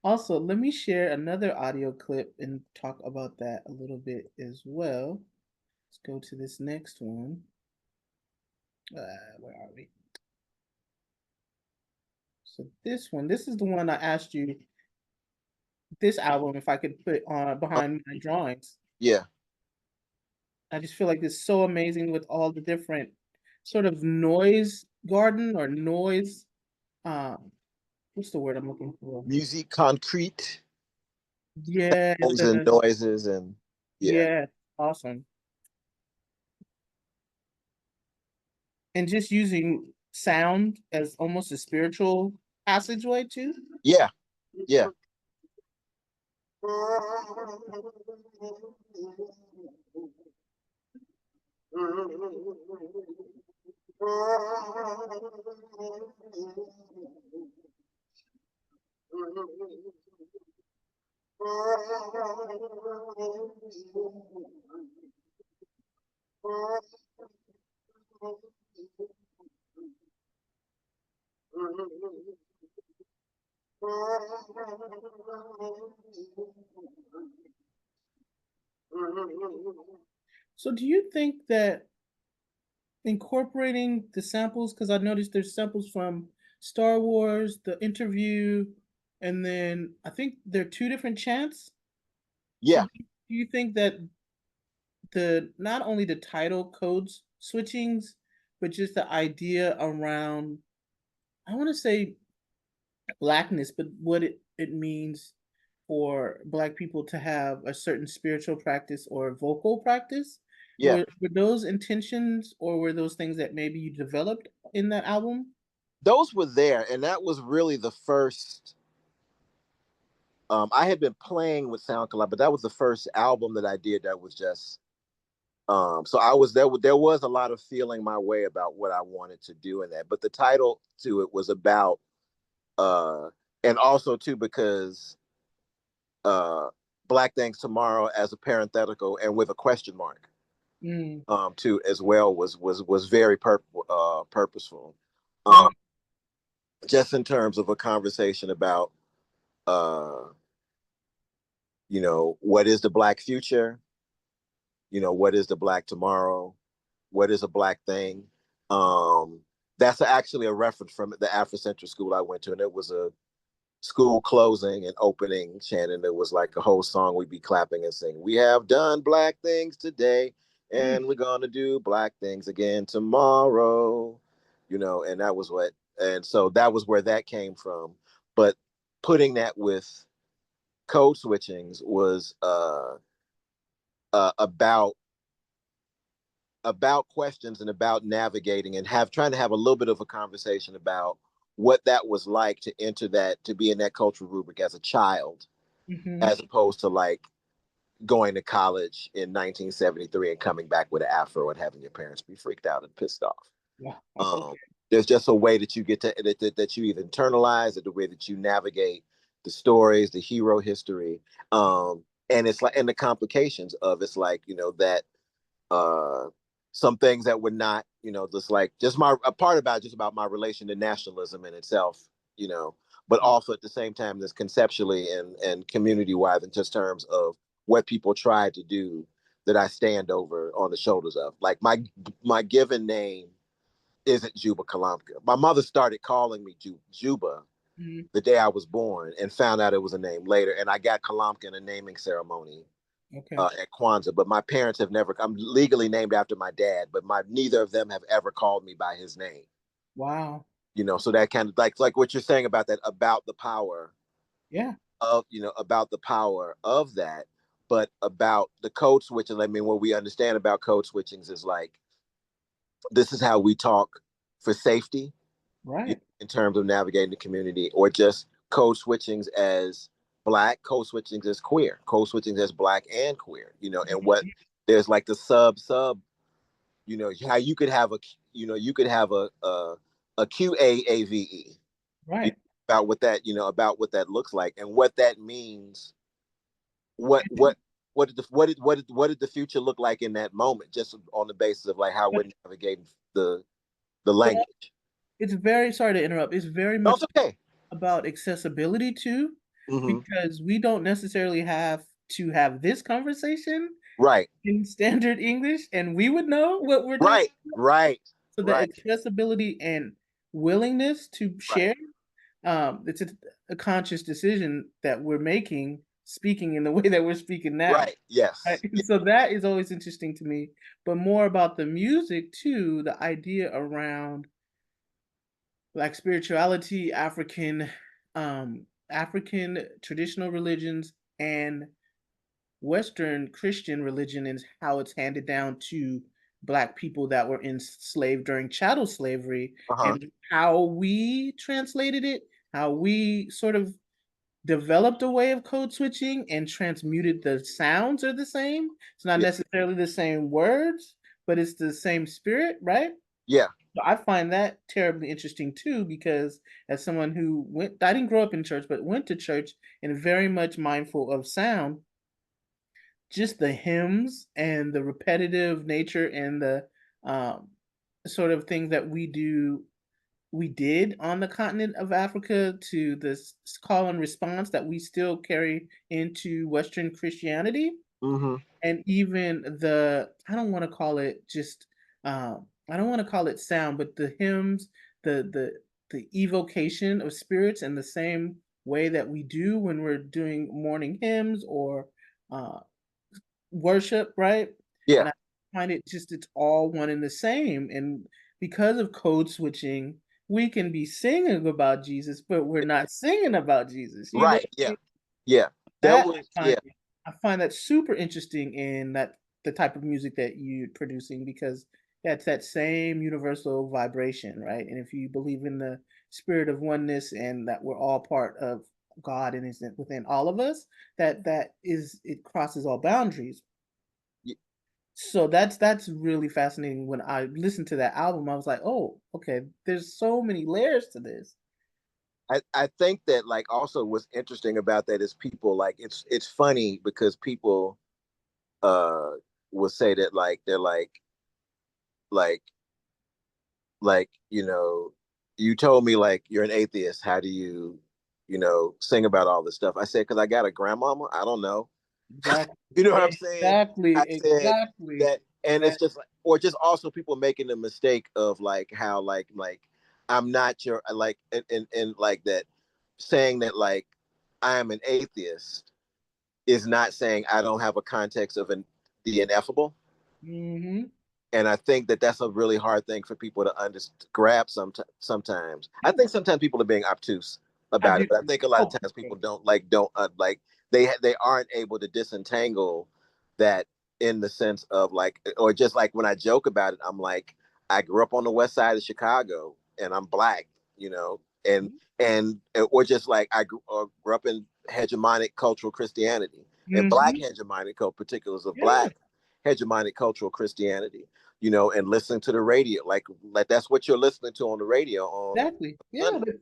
Also, let me share another audio clip and talk about that a little bit as well. Let's go to this next one. Where are we? So this one, this is the one I asked you this album if I could put on Uh, behind my drawings. yeah, I just feel like it's so amazing with all the different sort of noise garden or noise. Um, what's the word I'm looking for? music, concrete, Yeah, sounds and noises, and yeah, yeah, awesome. And just using sound as almost a spiritual passageway too. yeah, yeah. So do you think that incorporating the samples, because I noticed there's samples from Star Wars, the interview, and then I think there are two different chants. So Yeah, do you think that the not only the title codes switchings, but just the idea around, I want to say blackness, but what it means for black people to have a certain spiritual practice or vocal practice, yeah. were those intentions or were those things that maybe you developed in that album? Those were there, and that was really the first. I had been playing with SoundCloud, but that was the first album that I did that was just. So I was there. There was a lot of feeling my way about what I wanted to do in that, but the title to it was about, uh, and also too because uh, Black Things Tomorrow as a parenthetical and with a question mark, Mm, too as well was very purposeful, right. um, just in terms of a conversation about, uh, what is the Black future, what is the Black tomorrow, what is a Black thing. Um, that's actually a reference from the Afrocentric school I went to, and it was a school closing and opening chant, and it was like a whole song. We'd be clapping and singing, "We have done Black things today, Mm. and we're gonna do Black things again tomorrow." And that was what, and so that was where that came from. But putting that with code switchings was about questions and about navigating and trying to have a little bit of a conversation about what that was like to enter that, to be in that cultural rubric as a child, Hmm. as opposed to like going to college in 1973 and coming back with an afro and having your parents be freaked out and pissed off. Wow. um, Okay. there's just a way that you get to that you either internalize it, the way that you navigate the stories, the hero history, and it's like, and the complications of it's like, that, uh some things that were not, just like, just my a part about just about my relation to nationalism in itself, but also at the same time, this conceptually and community wise, in just terms of what people tried to do, that I stand over on the shoulders of. Like my given name isn't Juba Kalamka. My mother started calling me Juba Mhm. the day I was born, and found out it was a name later. And I got Kalamka in a naming ceremony, Okay. at Kwanzaa. But my parents have never. I'm legally named after my dad, but neither of them have ever called me by his name. Wow. So that kind of like what you're saying about that, about the power Yeah. of, about the power of that, but about the code switching. I mean, what we understand about code switchings is like, this is how we talk for safety, Right. in terms of navigating the community, or just code switchings as Black, code switchings as queer, code switchings as Black and queer, and what, there's like the sub, how you could have a QAAVE, Right. about what that, about what that looks like and what that means. What did the future look like in that moment, just on the basis of like how But we're navigating the but language. it's very, sorry to interrupt. It's very No, much it's okay. about accessibility too. Mm-hmm. because we don't necessarily have to have this conversation Right. in standard English, and we would know what we're talking Right. about. Right. So the Right. accessibility and willingness to Right. share, it's a conscious decision that we're making, speaking in the way that we're speaking now. Right. Right? Yes. And so that is always interesting to me. But more about the music too, the idea around like spirituality, African traditional religions and Western Christian religion and how it's handed down to Black people that were enslaved during chattel slavery, Uh-huh. and how we translated it, how we sort of developed a way of code switching and transmuted. The sounds are the same. It's not Yeah. necessarily the same words, but it's the same spirit, right? Yeah. So I find that terribly interesting too, because as someone who I didn't grow up in church, but went to church and very much mindful of sound, just the hymns and the repetitive nature and the um, sort of things that we did on the continent of Africa to this call and response that we still carry into Western Christianity, Mm-hmm. and even the I don't want to call it sound, but the hymns, the evocation of spirits in the same way that we do when we're doing morning hymns or uh, worship, right? Yeah. And I find it just it's all one and the same. And because of code switching, we can be singing about Jesus, but we're not singing about Jesus. You know Right. what I Yeah. mean? Yeah. That That was, I find yeah. I find that super interesting in that the type of music that you're producing because that's that same universal vibration, right? And if you believe in the spirit of oneness and that we're all part of God and is within all of us, that is it crosses all boundaries. Y- So that's really fascinating. When I listened to that album, I was like, oh, okay, there's so many layers to this. I think that like also what's interesting about that is people like it's funny because people uh will say that like they're like like you told me like you're an atheist, how do you sing about all this stuff? I said because I got a grandmama. I don't know. Exactly. You know what I'm saying? I Exactly. said Exactly. that, and it's just like, or just also people making the mistake of like how like I'm not your like and like that, saying that like I am an atheist is not saying I don't have a context of the ineffable. Mm-hmm. And I think that that's a really hard thing for people to grab sometimes. I think sometimes people are being obtuse I about do. it, but I think a lot of Oh, times people don't they aren't able to disentangle that, in the sense of like, or just like when I joke about it, I'm like, I grew up on the west side of Chicago and I'm black, you know, and or just like grew up in hegemonic cultural Christianity and black mm-hmm. hegemonic particulars of Yeah, black hegemonic cultural Christianity, and listen to the radio, like that's what you're listening to on the radio on exactly. Yeah, Sunday. the